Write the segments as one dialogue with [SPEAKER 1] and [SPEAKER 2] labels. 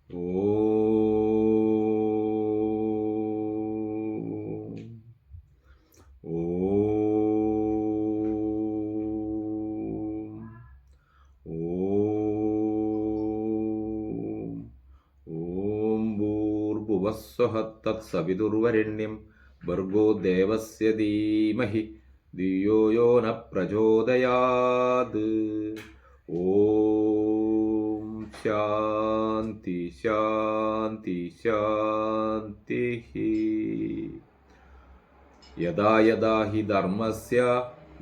[SPEAKER 1] ഓം ഓം ഓം ഓം ഭൂർഭുവസ്വഃ തത്സവിതുർവരെണ്യം ഭർഗോ ദേവസ്യ ധീമഹി ധിയോ യോ ന പ്രചോദയാത്. ഓം ശാന്തി ശാന്തി ശാന്തി. യദാ യദാ ഹി ധർമ്മസ്യ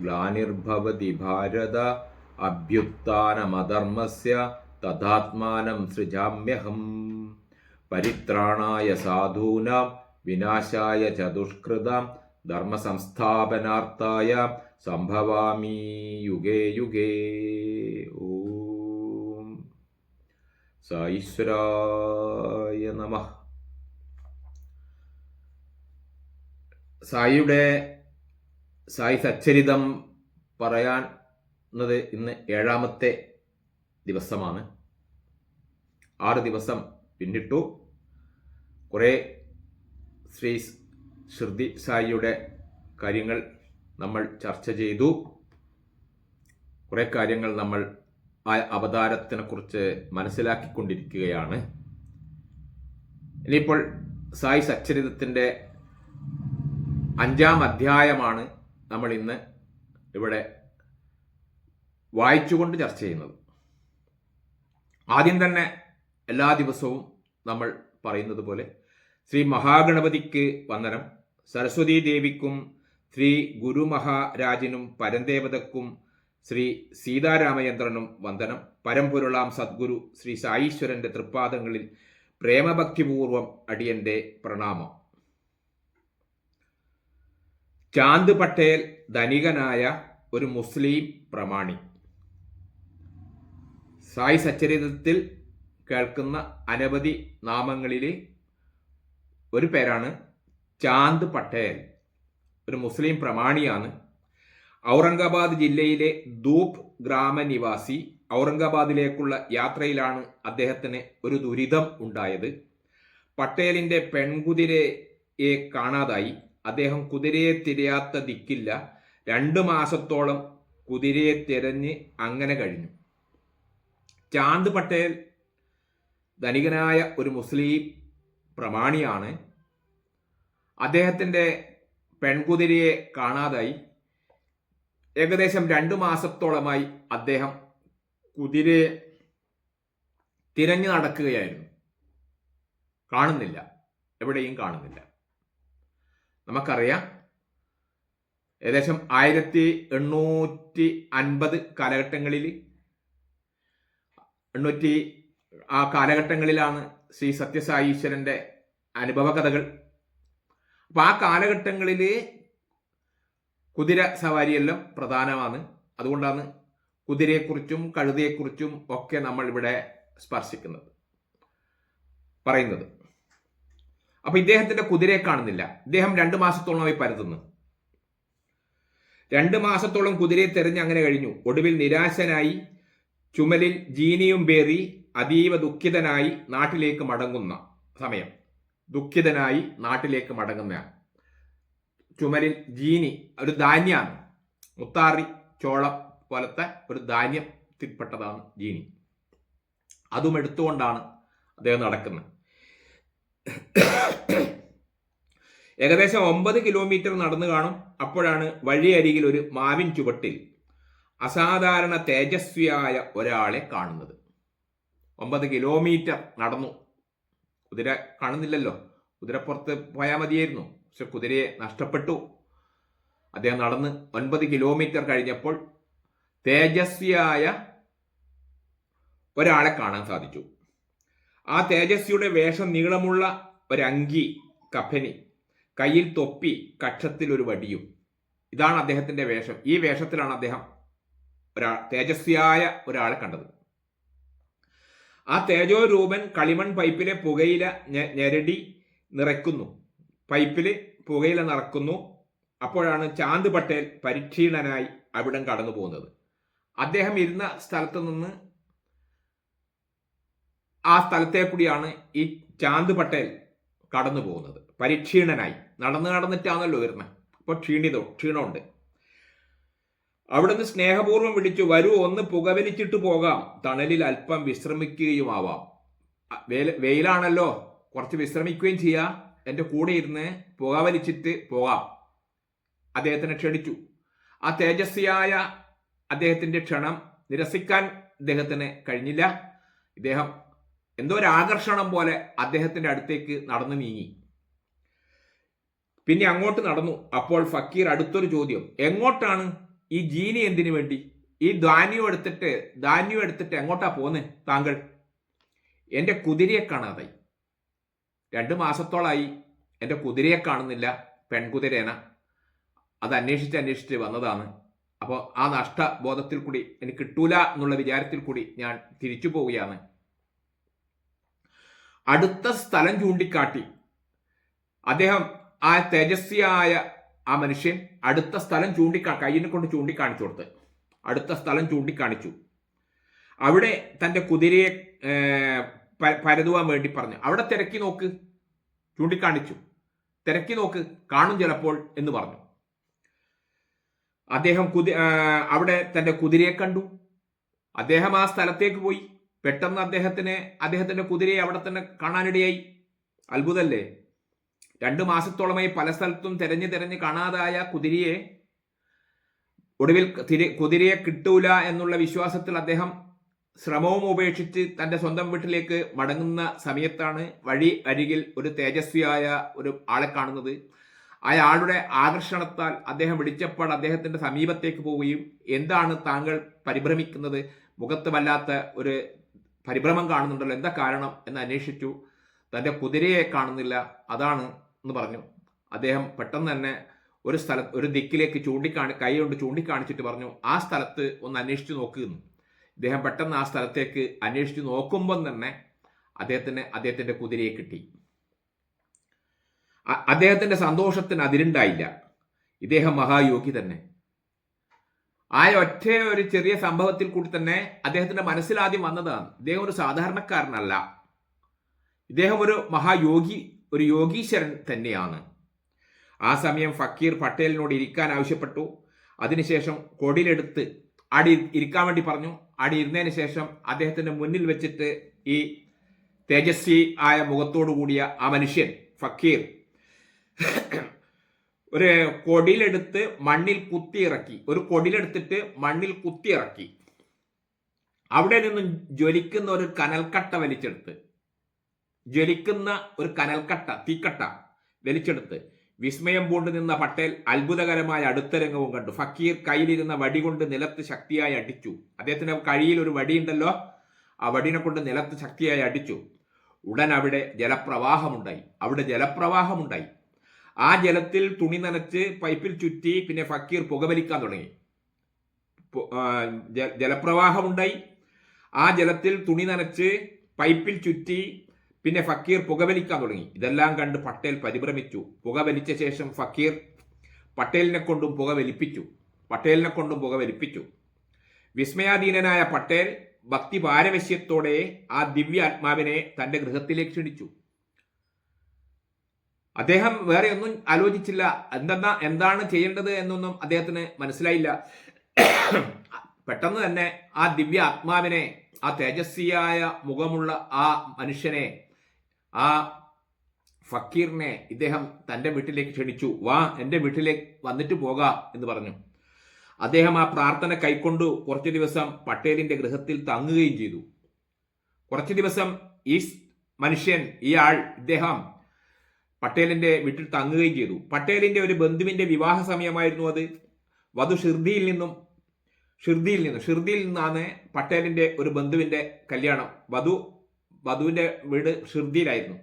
[SPEAKER 1] ഗ്ലാനിർഭവതി ഭാരത അഭ്യുത്ഥാനമധർമ്മസ്യ തഥാത്മാനം സൃജാമ്യഹം. പരിത്രാണായ സാധൂനാം വിനാശായ ച ദുഷ്കൃതാം ധർമ്മസംസ്ഥാപനാർത്ഥായ സംഭവാമി യുഗേ യുഗേ. ഓം സായീശ്വരായ നമഃ. സായിയുടെ സായി സച്ചരിതം പറയാന്നത് ഇന്ന് 7ാമത്തെ ദിവസമാണ്. 6 ദിവസം പിന്നിട്ടു. കുറേ ശ്രീ ശ്രുതി സായിയുടെ കാര്യങ്ങൾ നമ്മൾ ചർച്ച ചെയ്തു. കുറേ കാര്യങ്ങൾ നമ്മൾ ആ അവതാരത്തിനെ കുറിച്ച് മനസ്സിലാക്കിക്കൊണ്ടിരിക്കുകയാണ്. ഇനിയിപ്പോൾ സായി സച്ചരിതത്തിൻ്റെ 5ാം അധ്യായമാണ് നമ്മൾ ഇന്ന് ഇവിടെ വായിച്ചുകൊണ്ട് ചർച്ച ചെയ്യുന്നത്. ആദ്യം തന്നെ എല്ലാ ദിവസവും നമ്മൾ പറയുന്നത് പോലെ ശ്രീ മഹാഗണപതിക്ക് വന്ദനം, സരസ്വതീ ദേവിക്കും ശ്രീ ഗുരുമഹാരാജിനും പരംദേവതക്കും ശ്രീ സീതാരാമചന്ദ്രനും വന്ദനം. പരമ്പൊരുളാം സദ്ഗുരു ശ്രീ സായീശ്വരൻ്റെ തൃപ്പാദങ്ങളിൽ പ്രേമഭക്തിപൂർവം അടിയന്റെ പ്രണാമം. ചാന്ദ് പട്ടേൽ ധനികനായ ഒരു മുസ്ലിം പ്രമാണി. സായി സച്ചരിതത്തിൽ കേൾക്കുന്ന അനവധി നാമങ്ങളിൽ ഒരു പേരാണ് ചാന്ദ് പട്ടേൽ. ഒരു മുസ്ലിം പ്രമാണിയാണ്. ഔറംഗാബാദ് ജില്ലയിലെ ധൂപ് ഗ്രാമനിവാസി. ഔറംഗാബാദിലേക്കുള്ള യാത്രയിലാണ് അദ്ദേഹത്തിന് ഒരു ദുരിതം ഉണ്ടായത്. പട്ടേലിൻ്റെ പെൺകുതിരയെ കാണാതായി. അദ്ദേഹം കുതിരയെ തിരയാത്ത ദിക്കില്ല. 2 മാസത്തോളം കുതിരയെ തിരഞ്ഞ് അങ്ങനെ കഴിഞ്ഞു. ചാന്ദ് പട്ടേൽ ധനികനായ ഒരു മുസ്ലിം പ്രമാണിയാണ്. അദ്ദേഹത്തിൻ്റെ പെൺകുതിരയെ കാണാതായി. ഏകദേശം 2 മാസത്തോളമായി അദ്ദേഹം കുതിരയെ തിരഞ്ഞു നടക്കുകയായിരുന്നു. കാണുന്നില്ല, എവിടെയും കാണുന്നില്ല. നമുക്കറിയാം, ഏകദേശം 1850 കാലഘട്ടങ്ങളിൽ ആ കാലഘട്ടങ്ങളിലാണ് ശ്രീ സത്യസായീശ്വരൻ്റെ അനുഭവ കഥകൾ. അപ്പം ആ കാലഘട്ടങ്ങളിൽ കുതിര സവാരിയെല്ലാം പ്രധാനമാണ്. അതുകൊണ്ടാണ് കുതിരയെക്കുറിച്ചും കഴുതയെക്കുറിച്ചും ഒക്കെ നമ്മൾ ഇവിടെ സ്പർശിക്കുന്നത്, പറയുന്നത്. അപ്പം ഇദ്ദേഹത്തിൻ്റെ കുതിരയെ കാണുന്നില്ല. ഇദ്ദേഹം 2 മാസത്തോളമായി പരതുന്നു. 2 മാസത്തോളം കുതിരയെ തെരഞ്ഞ് അങ്ങനെ കഴിഞ്ഞു. ഒടുവിൽ നിരാശനായി ചുമലിൽ ജീനിയും പേറി അതീവ ദുഃഖിതനായി നാട്ടിലേക്ക് മടങ്ങുന്ന സമയം. ദുഃഖിതനായി നാട്ടിലേക്ക് മടങ്ങുന്ന, ചുമലിൽ ജീനി ഒരു ധാന്യമാണ്, മുത്താറി ചോളം പോലത്തെ ഒരു ധാന്യത്തിൽപ്പെട്ടതാണ് ജീനി. അതും എടുത്തുകൊണ്ടാണ് അദ്ദേഹം നടക്കുന്നത്. ഏകദേശം 9 കിലോമീറ്റർ നടന്നു കാണും. അപ്പോഴാണ് വഴിയരികിൽ ഒരു മാവിൻ ചുവട്ടിൽ അസാധാരണ തേജസ്വിയായ ഒരാളെ കാണുന്നത്. 9 കിലോമീറ്റർ നടന്നു. കുതിര കാണുന്നില്ലല്ലോ, കുതിരപ്പുറത്ത് പോയാൽ മതിയായിരുന്നു. പക്ഷെ കുതിരയെ നഷ്ടപ്പെട്ടു. അദ്ദേഹം നടന്ന് 9 കിലോമീറ്റർ കഴിഞ്ഞപ്പോൾ തേജസ്വിയായ ഒരാളെ കാണാൻ സാധിച്ചു. ആ തേജസ്വിയുടെ വേഷം നീളമുള്ള ഒരങ്കി, കഫനി, കയ്യിൽ തൊപ്പി, കക്ഷത്തിൽ ഒരു വടിയും. ഇതാണ് അദ്ദേഹത്തിന്റെ വേഷം. ഈ വേഷത്തിലാണ് അദ്ദേഹം തേജസ്വിയായ ഒരാളെ കണ്ടത്. ആ തേജോരൂപൻ കളിമൺ പൈപ്പിലെ പുകയില ഞെരടി നിറയ്ക്കുന്നു. പൈപ്പിൽ പുകയില നിറക്കുന്നു. അപ്പോഴാണ് ചാന്ദ് പട്ടേൽ പരിക്ഷീണനായി അവിടം കടന്നു പോകുന്നത്. അദ്ദേഹം ഇരുന്ന സ്ഥലത്ത് നിന്ന് ആ സ്ഥലത്തെ കൂടിയാണ് ഈ ചാന്ദ് പട്ടേൽ കടന്നു പോകുന്നത്. പരിക്ഷീണനായി നടന്നിട്ടാണല്ലോ വരുന്നത്. അപ്പോൾ ക്ഷീണമുണ്ട്. അവിടുന്ന് സ്നേഹപൂർവ്വം വിളിച്ചു, വരൂ, ഒന്ന് പുകവലിച്ചിട്ട് പോകാം, തണലിൽ അല്പം വിശ്രമിക്കുകയുമാവാം. വെയിലാണല്ലോ, കുറച്ച് വിശ്രമിക്കുകയും ചെയ്യാം, എൻ്റെ കൂടെ ഇരുന്ന് പുകവലിച്ചിട്ട് പോകാം. അദ്ദേഹത്തിനെ ക്ഷണിച്ചു. ആ തേജസ്വിയായ അദ്ദേഹത്തിന്റെ ക്ഷണം നിരസിക്കാൻ അദ്ദേഹത്തിന് കഴിഞ്ഞില്ല. ഇദ്ദേഹം എന്തോ ഒരു ആകർഷണം പോലെ അദ്ദേഹത്തിന്റെ അടുത്തേക്ക് നടന്നു നീങ്ങി. പിന്നെ അങ്ങോട്ട് നടന്നു. അപ്പോൾ ഫക്കീർ അടുത്തൊരു ചോദ്യം, എങ്ങോട്ടാണ്? ഈ ജീനി എന്തിനു വേണ്ടി? ഈ ധാന്യം എടുത്തിട്ട് എങ്ങോട്ടാ പോന്നെ താങ്കൾ? എൻ്റെ കുതിരയെ കാണാതായി. 2 മാസത്തോളായി എൻ്റെ കുതിരയെ കാണുന്നില്ല, പെൺകുതിരേന. അത് അന്വേഷിച്ച് വന്നതാണ്. അപ്പോൾ ആ നഷ്ടബോധത്തിൽ കൂടി എനിക്ക് കിട്ടൂല എന്നുള്ള വിചാരത്തിൽ കൂടി ഞാൻ തിരിച്ചു പോവുകയാണ്. അടുത്ത സ്ഥലം ചൂണ്ടിക്കാട്ടി അദ്ദേഹം, ആ തേജസ്വിയായ ആ മനുഷ്യൻ അടുത്ത സ്ഥലം കയ്യിനെ കൊണ്ട് ചൂണ്ടിക്കാണിച്ചു കൊടുത്ത് അടുത്ത സ്ഥലം ചൂണ്ടിക്കാണിച്ചു. അവിടെ തൻ്റെ കുതിരയെ പരതുവാൻ വേണ്ടി പറഞ്ഞു. അവിടെ തിരക്കി നോക്ക്, ചൂണ്ടിക്കാണിച്ചു. തിരക്കി നോക്ക്, കാണും ചിലപ്പോൾ എന്ന് പറഞ്ഞു. അദ്ദേഹം അവിടെ തൻ്റെ കുതിരയെ കണ്ടു. അദ്ദേഹം ആ സ്ഥലത്തേക്ക് പോയി. പെട്ടെന്ന് അദ്ദേഹത്തിന്റെ കുതിരയെ അവിടെ തന്നെ കാണാനിടയായി. അത്ഭുതമല്ലേ? 2 മാസത്തോളമായി പല സ്ഥലത്തും തെരഞ്ഞ് കാണാതായ കുതിരയെ ഒടുവിൽ കുതിരയെ കിട്ടൂല എന്നുള്ള വിശ്വാസത്തിൽ അദ്ദേഹം ശ്രമവും ഉപേക്ഷിച്ച് തൻ്റെ സ്വന്തം വീട്ടിലേക്ക് മടങ്ങുന്ന സമയത്താണ് വഴി അരികിൽ ഒരു തേജസ്വിയായ ഒരു ആളെ കാണുന്നത്. അയാളുടെ ആകർഷണത്താൽ അദ്ദേഹം വിളിച്ചപ്പോൾ അദ്ദേഹത്തിന്റെ സമീപത്തേക്ക് പോവുകയും, എന്താണ് താങ്കൾ പരിഭ്രമിക്കുന്നത്? മുഖത്ത് വല്ലാത്ത ഒരു പരിഭ്രമം കാണുന്നുണ്ടല്ലോ, എന്താ കാരണം എന്ന് അന്വേഷിച്ചു. തൻ്റെ കുതിരയെ കാണുന്നില്ല, അതാണ് എന്ന് പറഞ്ഞു. അദ്ദേഹം പെട്ടെന്ന് തന്നെ ഒരു ദിക്കിലേക്ക് കൈ കൊണ്ട് ചൂണ്ടിക്കാണിച്ചിട്ട് പറഞ്ഞു, ആ സ്ഥലത്ത് ഒന്ന് അന്വേഷിച്ചു നോക്കുന്നു. ഇദ്ദേഹം പെട്ടെന്ന് ആ സ്ഥലത്തേക്ക് അന്വേഷിച്ചു നോക്കുമ്പം തന്നെ അദ്ദേഹത്തിന്റെ കുതിരയെ കിട്ടി. അദ്ദേഹത്തിന്റെ സന്തോഷത്തിന് അതിരുണ്ടായില്ല. ഇദ്ദേഹം മഹായോഗി തന്നെ. ആ ഒറ്റ ഒരു ചെറിയ സംഭവത്തിൽ കൂടി തന്നെ അദ്ദേഹത്തിന്റെ മനസ്സിലാദ്യം വന്നതാണ്, ഇദ്ദേഹം ഒരു സാധാരണക്കാരനല്ല, ഇദ്ദേഹം ഒരു മഹായോഗി, ഒരു യോഗീശ്വരൻ തന്നെയാണ്. ആ സമയം ഫക്കീർ പട്ടേലിനോട് ഇരിക്കാൻ ആവശ്യപ്പെട്ടു. അതിനുശേഷം കൊടിയിലെടുത്ത് ആടി ഇരിക്കാൻ വേണ്ടി പറഞ്ഞു. ആടി ഇരുന്നതിന് ശേഷം അദ്ദേഹത്തിന്റെ മുന്നിൽ വെച്ചിട്ട് ഈ തേജസ്വി ആയ മുഖത്തോടു കൂടിയ ആ മനുഷ്യൻ ഫക്കീർ ഒരു കൊടിയിലെടുത്ത് മണ്ണിൽ കുത്തിയിറക്കി. ഒരു കൊടിയിലെടുത്തിട്ട് മണ്ണിൽ കുത്തിയിറക്കി. അവിടെ നിന്നും ജ്വലിക്കുന്ന ഒരു കനൽക്കട്ട വലിച്ചെടുത്ത്, തീക്കട്ട വലിച്ചെടുത്ത് വിസ്മയം പൂണ്ടു നിന്ന പട്ടേൽ അത്ഭുതകരമായ അടുത്ത രംഗവും കണ്ടു. ഫക്കീർ കയ്യിലിരുന്ന വടി കൊണ്ട് നിലത്ത് ശക്തിയായി അടിച്ചു. അദ്ദേഹത്തിന്റെ കയ്യിൽ ഒരു വടിയുണ്ടല്ലോ, ആ വടിനെ കൊണ്ട് നിലത്ത് ശക്തിയായി അടിച്ചു. ഉടൻ അവിടെ ജലപ്രവാഹമുണ്ടായി. ആ ജലത്തിൽ തുണി നനച്ച് പൈപ്പിൽ ചുറ്റി പിന്നെ ഫക്കീർ പുകവലിക്കാൻ തുടങ്ങി. ജലപ്രവാഹമുണ്ടായി. ആ ജലത്തിൽ തുണി നനച്ച് പൈപ്പിൽ ചുറ്റി പിന്നെ ഫക്കീർ പുകവലിക്കാൻ തുടങ്ങി. ഇതെല്ലാം കണ്ട് പട്ടേൽ പരിഭ്രമിച്ചു. പുകവലിച്ച ശേഷം ഫക്കീർ പട്ടേലിനെ കൊണ്ടും പുകവലിപ്പിച്ചു. വിസ്മയാധീനനായ പട്ടേൽ ഭക്തി പാരവശ്യത്തോടെ ആ ദിവ്യാത്മാവിനെ തന്റെ ഗൃഹത്തിലേക്ക് ക്ഷണിച്ചു. അദ്ദേഹം വേറെ ഒന്നും ആലോചിച്ചില്ല. എന്താണ് ചെയ്യേണ്ടത് എന്നൊന്നും അദ്ദേഹത്തിന് മനസ്സിലായില്ല. പെട്ടെന്ന് തന്നെ ആ ദിവ്യ ആത്മാവിനെ, ആ തേജസ്വിയായ മുഖമുള്ള ആ മനുഷ്യനെ, ആ ഫക്കീറിനെ ഇദ്ദേഹം തൻ്റെ വീട്ടിലേക്ക് ക്ഷണിച്ചു. വാ, എൻ്റെ വീട്ടിലേക്ക് വന്നിട്ട് പോകാം എന്ന് പറഞ്ഞു. അദ്ദേഹം ആ പ്രാർത്ഥന കൈക്കൊണ്ടു കുറച്ചു ദിവസം പട്ടേലിന്റെ ഗൃഹത്തിൽ തങ്ങുകയും ചെയ്തു. കുറച്ചു ദിവസം ഈ മനുഷ്യൻ, ഇദ്ദേഹം പട്ടേലിന്റെ വീട്ടിൽ തങ്ങുകയും ചെയ്തു. പട്ടേലിന്റെ ഒരു ബന്ധുവിന്റെ വിവാഹ സമയമായിരുന്നു അത്. വധു ഷിർദിയിൽ നിന്നാണ് പട്ടേലിന്റെ ഒരു ബന്ധുവിന്റെ കല്യാണം. വധുവിന്റെ വീട് ഷിർദിയിലായിരുന്നു.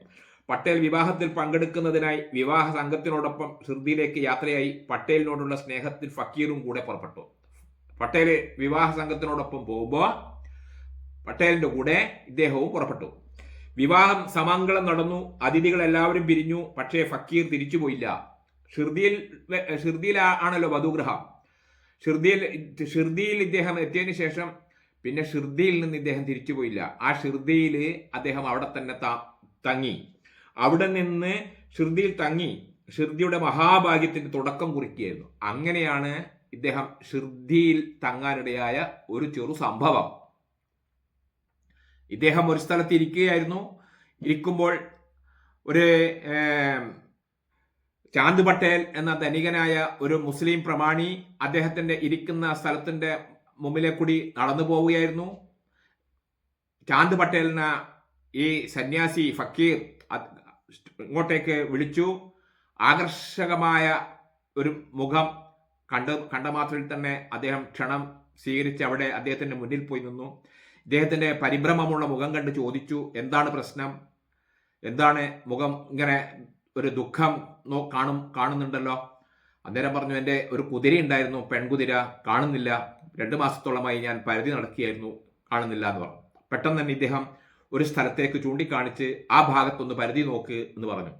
[SPEAKER 1] പട്ടേൽ വിവാഹത്തിൽ പങ്കെടുക്കുന്നതിനായി വിവാഹ സംഘത്തിനോടൊപ്പം ഷിർദിയിലേക്ക് യാത്രയായി. പട്ടേലിനോടുള്ള സ്നേഹത്തിൽ ഫക്കീറും കൂടെ പുറപ്പെട്ടു. പട്ടേല് വിവാഹ സംഘത്തിനോടൊപ്പം പോകുമ്പോൾ പട്ടേലിന്റെ കൂടെ ഇദ്ദേഹവും പുറപ്പെട്ടു. വിവാഹം സമംഗളം നടന്നു. അതിഥികൾ എല്ലാവരും പിരിഞ്ഞു. പക്ഷേ ഫക്കീർ തിരിച്ചുപോയില്ല. ഷിർദിയിൽ ആണല്ലോ വധുഗ്രഹം. ഷിർദിയിൽ ഇദ്ദേഹം എത്തിയതിനു ശേഷം പിന്നെ ഷിർദിയിൽ നിന്ന് ഇദ്ദേഹം തിരിച്ചുപോയില്ല. ആ ഷിർദിയിൽ അദ്ദേഹം അവിടെ തന്നെ തങ്ങി. അവിടെ നിന്ന് ഷിർദിയിൽ തങ്ങി ഷിർദിയുടെ മഹാഭാഗ്യത്തിന് തുടക്കം കുറിക്കുകയായിരുന്നു. അങ്ങനെയാണ് ഇദ്ദേഹം ഷിർദിയിൽ തങ്ങാനിടയായ ഒരു ചെറു സംഭവം. ഇദ്ദേഹം ഒരു സ്ഥലത്ത് ഇരിക്കുകയായിരുന്നു. ഇരിക്കുമ്പോൾ ഒരു ചാന്ദ് പട്ടേൽ എന്ന ധനികനായ ഒരു മുസ്ലിം പ്രമാണി അദ്ദേഹത്തിന്റെ ഇരിക്കുന്ന സ്ഥലത്തിന്റെ മുമ്പിലെ കൂടി നടന്നു പോവുകയായിരുന്നു. ചാന്ദ് പട്ടേലിന് ഈ സന്യാസി ഫക്കീർ ഇങ്ങോട്ടേക്ക് വിളിച്ചു. ആകർഷകമായ ഒരു മുഖം കണ്ട മാത്രയിൽ തന്നെ അദ്ദേഹം ക്ഷണം സ്വീകരിച്ച് അവിടെ അദ്ദേഹത്തിന്റെ മുന്നിൽ പോയി നിന്നു. ഇദ്ദേഹത്തിന്റെ പരിഭ്രമമുള്ള മുഖം കണ്ട് ചോദിച്ചു, എന്താണ് പ്രശ്നം, എന്താണ് മുഖം ഇങ്ങനെ ഒരു ദുഃഖം കാണുന്നുണ്ടല്ലോ. അന്നേരം പറഞ്ഞു, എൻ്റെ ഒരു കുതിര ഉണ്ടായിരുന്നു, പെൺകുതിര, കാണുന്നില്ല, 2 മാസത്തോളമായി ഞാൻ പരിധി നടക്കുകയായിരുന്നു, കാണുന്നില്ല എന്ന് പറഞ്ഞു. പെട്ടെന്ന് തന്നെ ഇദ്ദേഹം ഒരു സ്ഥലത്തേക്ക് ചൂണ്ടിക്കാണിച്ച് ആ ഭാഗത്തൊന്ന് പരിധി നോക്ക് എന്ന് പറഞ്ഞു.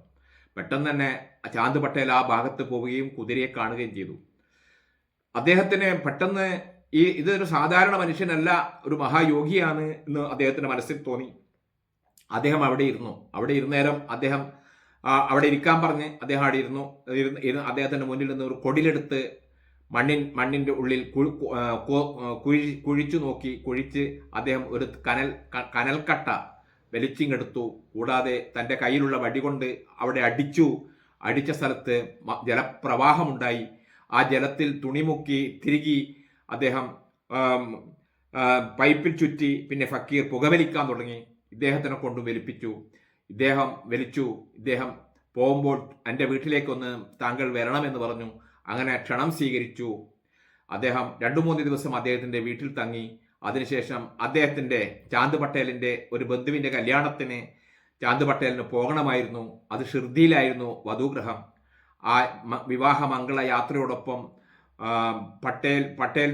[SPEAKER 1] പെട്ടെന്ന് തന്നെ ചാന്ദ് പട്ടേൽ ആ ഭാഗത്ത് പോവുകയും കുതിരയെ കാണുകയും ചെയ്തു. അദ്ദേഹത്തിന് പെട്ടെന്ന് ഇതൊരു സാധാരണ മനുഷ്യനല്ല, ഒരു മഹായോഗിയാണ് എന്ന് അദ്ദേഹത്തിന്റെ മനസ്സിൽ തോന്നി. അദ്ദേഹം അവിടെ ഇരുന്നു. അവിടെ ഇരുന്നേരം അദ്ദേഹം അവിടെ ഇരിക്കാൻ പറഞ്ഞ് അദ്ദേഹം അവിടെ ഇരുന്നു. അദ്ദേഹത്തിന്റെ മുന്നിൽ നിന്ന് ഒരു കൊടിലെടുത്ത് മണ്ണിന്റെ ഉള്ളിൽ കുഴിച്ചു നോക്കി. കുഴിച്ച് അദ്ദേഹം ഒരു കനൽക്കട്ട വലിച്ചിങ്ങെടുത്തു. കൂടാതെ തന്റെ കയ്യിലുള്ള വടി കൊണ്ട് അവിടെ അടിച്ച സ്ഥലത്ത് ജലപ്രവാഹമുണ്ടായി. ആ ജലത്തിൽ തുണിമുക്കി തിരികി അദ്ദേഹം പൈപ്പിൽ ചുറ്റി. പിന്നെ ഫക്കീർ പുകവലിക്കാൻ തുടങ്ങി. ഇദ്ദേഹത്തിനെ കൊണ്ട് വലിപ്പിച്ചു. ഇദ്ദേഹം വലിച്ചു. ഇദ്ദേഹം പോകുമ്പോൾ എൻ്റെ വീട്ടിലേക്കൊന്ന് താങ്കൾ വരണമെന്ന് പറഞ്ഞു. അങ്ങനെ ക്ഷണം സ്വീകരിച്ചു. അദ്ദേഹം 2-3 ദിവസം അദ്ദേഹത്തിന്റെ വീട്ടിൽ തങ്ങി. അതിനുശേഷം അദ്ദേഹത്തിന്റെ ചാന്ദ് പട്ടേലിന്റെ ഒരു ബന്ധുവിന്റെ കല്യാണത്തിന് ചാന്ദ് പട്ടേലിന് പോകണമായിരുന്നു. അത് ഷിർദിയിലായിരുന്നു വധുഗ്രഹം. ആ വിവാഹ മംഗള യാത്രയോടൊപ്പം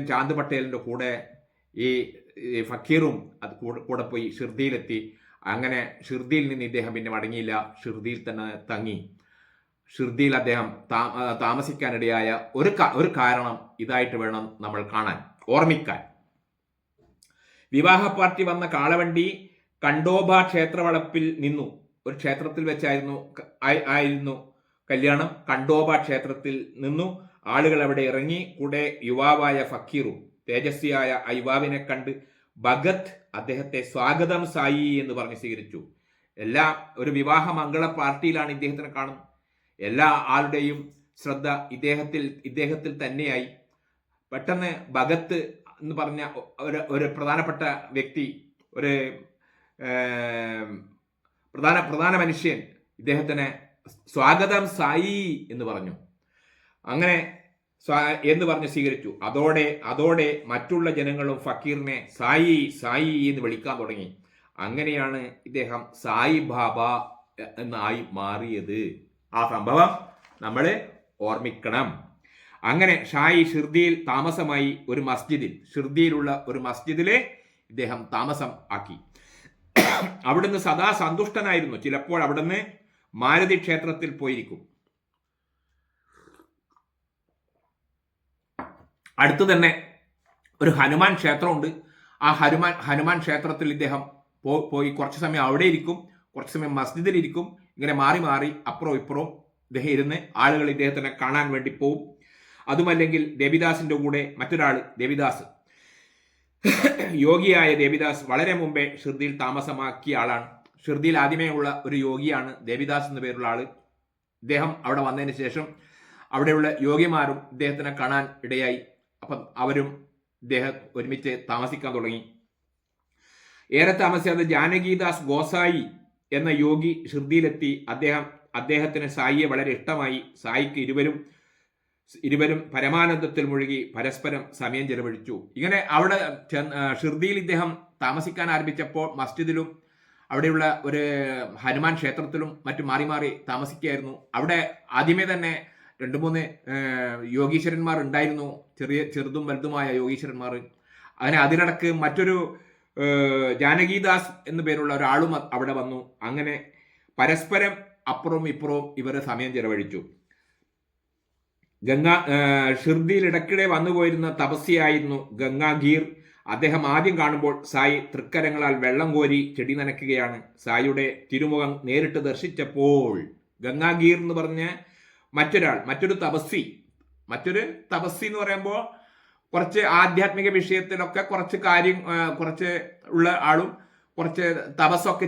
[SPEAKER 1] ചാന്ദ് പട്ടേലിന്റെ കൂടെ ഈ ഫക്കീറും അത് കൂടെ പോയി ഷിർദിയിലെത്തി. അങ്ങനെ ഷിർദിയിൽ നിന്ന് ഇദ്ദേഹം പിന്നെ മടങ്ങിയില്ല, ഷിർദിയിൽ തന്നെ തങ്ങി. ഷിർദിയിൽ അദ്ദേഹം താമസിക്കാനിടയായ ഒരു കാരണം ഇതായിട്ട് വേണം നമ്മൾ കാണാൻ, ഓർമ്മിക്കാൻ. വിവാഹ പാർട്ടി വന്ന കാളവണ്ടി കണ്ടോബ ക്ഷേത്രവളപ്പിൽ നിന്നു. ഒരു ക്ഷേത്രത്തിൽ വെച്ചായിരുന്നു കല്യാണം. കണ്ടോബ ക്ഷേത്രത്തിൽ നിന്നു ആളുകൾ അവിടെ ഇറങ്ങി. കൂടെ യുവാവായ ഫക്കീറും. തേജസ്വിയായ ആ യുവാവിനെ കണ്ട് ഭഗത് അദ്ദേഹത്തെ സ്വാഗതം സായി എന്ന് പറഞ്ഞ് സ്വീകരിച്ചു. ഒരു വിവാഹ മംഗള പാർട്ടിയിലാണ് ഇദ്ദേഹത്തിനെ കാണുന്നത്. എല്ലാ ആളുടെയും ശ്രദ്ധ ഇദ്ദേഹത്തിൽ തന്നെയായി. പെട്ടെന്ന് ഭഗത് എന്ന് പറഞ്ഞ ഒരു പ്രധാനപ്പെട്ട വ്യക്തി, ഒരു പ്രധാന മനുഷ്യൻ ഇദ്ദേഹത്തിനെ സ്വാഗതം സായി എന്ന് പറഞ്ഞു. അങ്ങനെ എന്ന് പറഞ്ഞ് സ്വീകരിച്ചു. അതോടെ മറ്റുള്ള ജനങ്ങളും ഫക്കീറിനെ സായി സായി എന്ന് വിളിക്കാൻ തുടങ്ങി. അങ്ങനെയാണ് ഇദ്ദേഹം സായി ബാബ എന്നായി മാറിയത്. ആ സംഭവം നമ്മൾ ഓർമ്മിക്കണം. അങ്ങനെ ഷായി ഷിർദിയിൽ താമസമായി. ഷിർദിയിലുള്ള ഒരു മസ്ജിദിലെ ഇദ്ദേഹം താമസം ആക്കി. അവിടുന്ന് സദാ സന്തുഷ്ടനായിരുന്നു. ചിലപ്പോൾ അവിടുന്ന് മാരുതി ക്ഷേത്രത്തിൽ പോയിരിക്കും. അടുത്തു തന്നെ ഒരു ഹനുമാൻ ക്ഷേത്രമുണ്ട്. ആ ഹനുമാൻ ക്ഷേത്രത്തിൽ ഇദ്ദേഹം പോയി കുറച്ച് സമയം അവിടെ ഇരിക്കും, കുറച്ച് സമയം മസ്ജിദിൽ ഇരിക്കും. ഇങ്ങനെ മാറി മാറി അപ്പുറവും ഇപ്പുറവും ഇദ്ദേഹം ഇരുന്ന് ആളുകൾ ഇദ്ദേഹത്തിനെ കാണാൻ വേണ്ടി പോവും. അതുമല്ലെങ്കിൽ ദേവിദാസിന്റെ കൂടെ മറ്റൊരാൾ ദേവിദാസ്, യോഗിയായ ദേവിദാസ് വളരെ മുമ്പേ ഷിർദിയിൽ താമസമാക്കിയ ആളാണ്. ഷിർദിയിൽ ആദ്യമേ ഉള്ള ഒരു യോഗിയാണ് ദേവിദാസ് എന്ന പേരുള്ള ആള്. ഇദ്ദേഹം അവിടെ വന്നതിന് ശേഷം അവിടെയുള്ള യോഗിമാരും ഇദ്ദേഹത്തിനെ കാണാൻ ഇടയായി. അപ്പം അവരും ഇദ്ദേഹം ഒരുമിച്ച് താമസിക്കാൻ തുടങ്ങി. ഏറെ താമസിയാതെ ജാനകിദാസ് ഗോസായി എന്ന യോഗി ഷിർദിയിലെത്തി. അദ്ദേഹത്തിന് സായിയെ വളരെ ഇഷ്ടമായി. സായിക്ക് ഇരുവരും പരമാനന്ദത്തിൽ മുഴുകി പരസ്പരം സമയം ചെലവഴിച്ചു. ഇങ്ങനെ അവിടെ ഷിർദിയിൽ ഇദ്ദേഹം താമസിക്കാൻ ആരംഭിച്ചപ്പോൾ മസ്ജിദിലും അവിടെയുള്ള ഒരു ഹനുമാൻ ക്ഷേത്രത്തിലും മറ്റും മാറി മാറി താമസിക്കുകയായിരുന്നു. അവിടെ ആദ്യമേ തന്നെ 2-3 യോഗീശ്വരന്മാർ ഉണ്ടായിരുന്നു, ചെറുതും വലുതുമായ യോഗീശ്വരന്മാർ. അങ്ങനെ അതിനിടക്ക് മറ്റൊരു ജാനകിദാസ് എന്നു പേരുള്ള ഒരാളും അവിടെ വന്നു. അങ്ങനെ പരസ്പരം അപ്പുറവും ഇപ്പുറവും ഇവർ സമയം ചെലവഴിച്ചു. ഷിർദിയിൽ ഇടയ്ക്കിടെ വന്നുപോയിരുന്ന തപസ്യായിരുന്നു ഗംഗാഗീർ. അദ്ദേഹം ആദ്യം കാണുമ്പോൾ സായി തൃക്കരങ്ങളാൽ വെള്ളം കോരി ചെടി നനയ്ക്കുകയാണ്. സായിയുടെ തിരുമുഖം നേരിട്ട് ദർശിച്ചപ്പോൾ ഗംഗാഗീർ എന്ന് പറഞ്ഞ മറ്റൊരു തപസ്വി എന്ന് പറയുമ്പോൾ കുറച്ച് ആധ്യാത്മിക വിഷയത്തിലൊക്കെ കുറച്ച് ഉള്ള ആളും കുറച്ച് തപസ്സൊക്കെ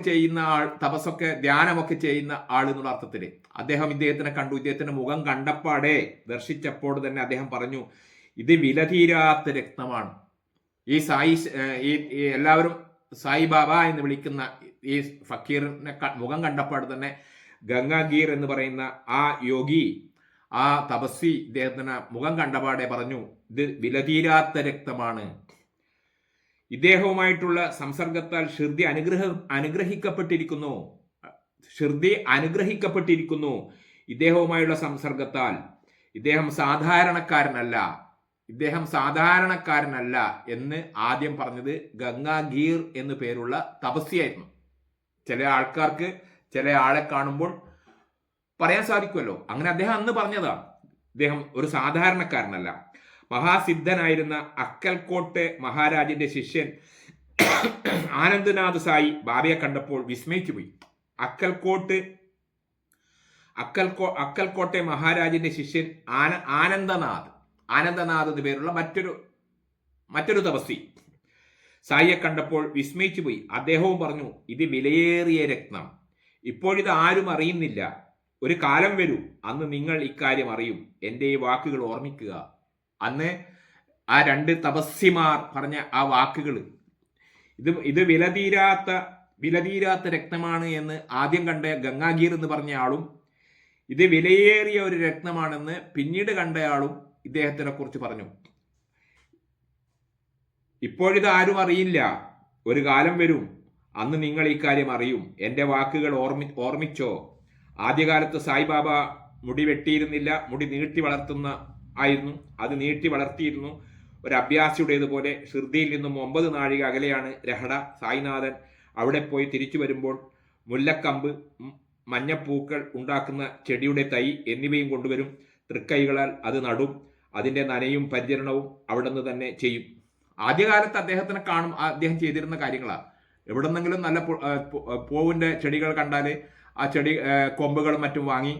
[SPEAKER 1] ധ്യാനമൊക്കെ ചെയ്യുന്ന ആൾ എന്നുള്ള അർത്ഥത്തിൽ അദ്ദേഹം ഇദ്ദേഹത്തിനെ കണ്ടു. ഇദ്ദേഹത്തിന്റെ മുഖം കണ്ടപ്പാടെ ദർശിച്ചപ്പോൾ തന്നെ അദ്ദേഹം പറഞ്ഞു, ഇത് വിലതീരാത്ത രക്തമാണ്. ഈ എല്ലാവരും സായി ബാബ എന്ന് വിളിക്കുന്ന ഈ ഫക്കീറിനെ മുഖം കണ്ടപ്പാട് തന്നെ ഗംഗാഗീർ എന്ന് പറയുന്ന ആ യോഗി, ആ തപസ്വി ഇദ്ദേഹത്തിന് മുഖം കണ്ടപാടെ പറഞ്ഞു, ഇത് വിലതീരാത്ത രക്തമാണ്. ഇദ്ദേഹവുമായിട്ടുള്ള സംസർഗത്താൽ ഷിർദി അനുഗ്രഹിക്കപ്പെട്ടിരിക്കുന്നു. ഇദ്ദേഹവുമായുള്ള സംസർഗത്താൽ ഇദ്ദേഹം സാധാരണക്കാരനല്ല എന്ന് ആദ്യം പറഞ്ഞത് ഗംഗാഗീർ എന്നു പേരുള്ള തപസ്യായിരുന്നു. ചില ആൾക്കാർക്ക് ചില ആളെ കാണുമ്പോൾ പറയാൻ സാധിക്കുമല്ലോ, അങ്ങനെ അദ്ദേഹം അന്ന് പറഞ്ഞതാണ്. ഇദ്ദേഹം ഒരു സാധാരണക്കാരനല്ല. മഹാസിദ്ധനായിരുന്ന അക്കൽക്കോട്ട് മഹാരാജിന്റെ ശിഷ്യൻ ആനന്ദനാഥ് സായി ബാബയെ കണ്ടപ്പോൾ വിസ്മയിച്ചു പോയി. അക്കൽക്കോട്ടെ മഹാരാജിന്റെ ശിഷ്യൻ ആനന്ദനാഥ് എന്ന് പേരുള്ള മറ്റൊരു തപസ്വി സായിയെ കണ്ടപ്പോൾ വിസ്മയിച്ചു പോയി. അദ്ദേഹവും പറഞ്ഞു, ഇത് വിലയേറിയ രത്നം. ഇപ്പോഴിത് ആരും അറിയുന്നില്ല. ഒരു കാലം വരൂ, അന്ന് നിങ്ങൾ ഇക്കാര്യം അറിയും. എൻ്റെ ഈ വാക്കുകൾ ഓർമ്മിക്കുക. അന്ന് ആ രണ്ട് തപസ്വിമാർ പറഞ്ഞ ആ വാക്കുകൾ, ഇത് വിലതീരാത്ത രക്തമാണ് എന്ന് ആദ്യം കണ്ട ഗംഗാഗീർ എന്ന് പറഞ്ഞ ആളും, ഇത് വിലയേറിയ ഒരു രത്നമാണെന്ന് പിന്നീട് കണ്ടയാളും ഇദ്ദേഹത്തിനെ കുറിച്ച് പറഞ്ഞു. ഇപ്പോഴിത് ആരും അറിയില്ല. ഒരു കാലം വരും, അന്ന് നിങ്ങൾ ഈ കാര്യം അറിയും. എൻ്റെ വാക്കുകൾ ഓർമ്മിച്ചോ. ആദ്യകാലത്ത് സായിബാബ മുടി വെട്ടിയിരുന്നില്ല, മുടി നീട്ടി ആയിരുന്നു. അത് നീട്ടി വളർത്തിയിരുന്നു. ഒരു അഭ്യാസിയുടേതുപോലെ ഷിർദിയിൽ നിന്നും 9 നാഴിക അകലെയാണ് രഹട. സായിനാഥൻ അവിടെ പോയി തിരിച്ചു വരുമ്പോൾ മുല്ലക്കമ്പ്, മഞ്ഞപ്പൂക്കൾ ഉണ്ടാക്കുന്ന ചെടിയുടെ തൈ എന്നിവയും കൊണ്ടുവരും. തൃക്കൈകളാൽ അത് നടും. അതിൻ്റെ നനയും പരിചരണവും അവിടെ നിന്ന് തന്നെ ചെയ്യും. ആദ്യകാലത്ത് അദ്ദേഹം ചെയ്തിരുന്ന കാര്യങ്ങളാണ്. എവിടെന്നെങ്കിലും നല്ല പൂവിൻ്റെ ചെടികൾ കണ്ടാൽ ആ ചെടി കൊമ്പുകളും മറ്റും വാങ്ങി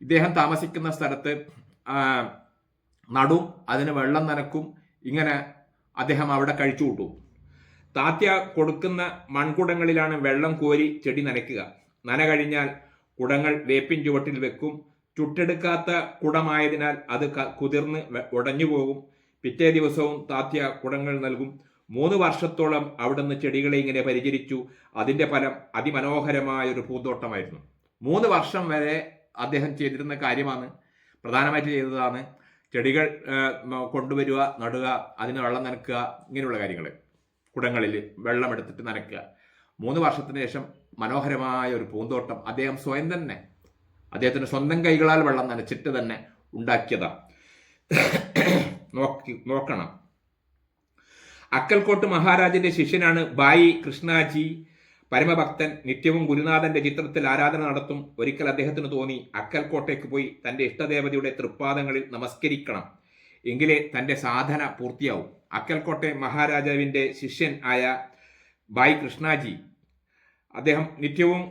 [SPEAKER 1] ഇദ്ദേഹം താമസിക്കുന്ന സ്ഥലത്ത് നടും, അതിന് വെള്ളം നനക്കും. ഇങ്ങനെ അദ്ദേഹം അവിടെ കഴിച്ചു കൂട്ടും. താത്യ കൊടുക്കുന്ന മൺകുടങ്ങളിലാണ് വെള്ളം കോരി ചെടി നനയ്ക്കുക. നന കഴിഞ്ഞാൽ കുടങ്ങൾ വേപ്പിൻ ചുവട്ടിൽ വെക്കും. ചുട്ടെടുക്കാത്ത കുടമായതിനാൽ അത് കുതിർന്ന് ഉടഞ്ഞു പോകും. പിറ്റേ ദിവസവും താത്യ കുടങ്ങൾ നൽകും. 3 വർഷത്തോളം അവിടുന്ന് ചെടികളെ ഇങ്ങനെ പരിചരിച്ചു. അതിൻ്റെ ഫലം അതിമനോഹരമായ ഒരു പൂന്തോട്ടമായിരുന്നു. 3 വർഷം വരെ അദ്ദേഹം ചെയ്തിരുന്ന കാര്യമാണ്, പ്രധാനമായിട്ട് ചെയ്തതാണ് ചെടികൾ കൊണ്ടുവരിക, നടുക, അതിന് വെള്ളം നനയ്ക്കുക, ഇങ്ങനെയുള്ള കാര്യങ്ങൾ. കുടങ്ങളിൽ വെള്ളം എടുത്തിട്ട് നനയ്ക്കുക. 3 വർഷത്തിന് ശേഷം മനോഹരമായ ഒരു പൂന്തോട്ടം അദ്ദേഹം അദ്ദേഹത്തിന്റെ സ്വന്തം കൈകളാൽ വെള്ളം നനച്ചിട്ട് തന്നെ ഉണ്ടാക്കിയതാണ്. നോക്കണം. അക്കൽക്കോട്ട് മഹാരാജിന്റെ ശിഷ്യനാണ് ബായി കൃഷ്ണാജി. പരമഭക്തൻ, നിത്യവും ഗുരുനാഥന്റെ ചിത്രത്തിൽ ആരാധന നടത്തും. ഒരിക്കൽ അദ്ദേഹത്തിന് തോന്നി, അക്കൽക്കോട്ടേക്ക് പോയി തന്റെ ഇഷ്ടദേവതയുടെ തൃപ്പാദങ്ങളിൽ നമസ്കരിക്കണം, എങ്കിലേ തന്റെ സാധന പൂർത്തിയാവും. അക്കൽക്കോട്ടെ മഹാരാജാവിന്റെ ശിഷ്യൻ ആയ ബായി കൃഷ്ണാജി, അദ്ദേഹം നിത്യവും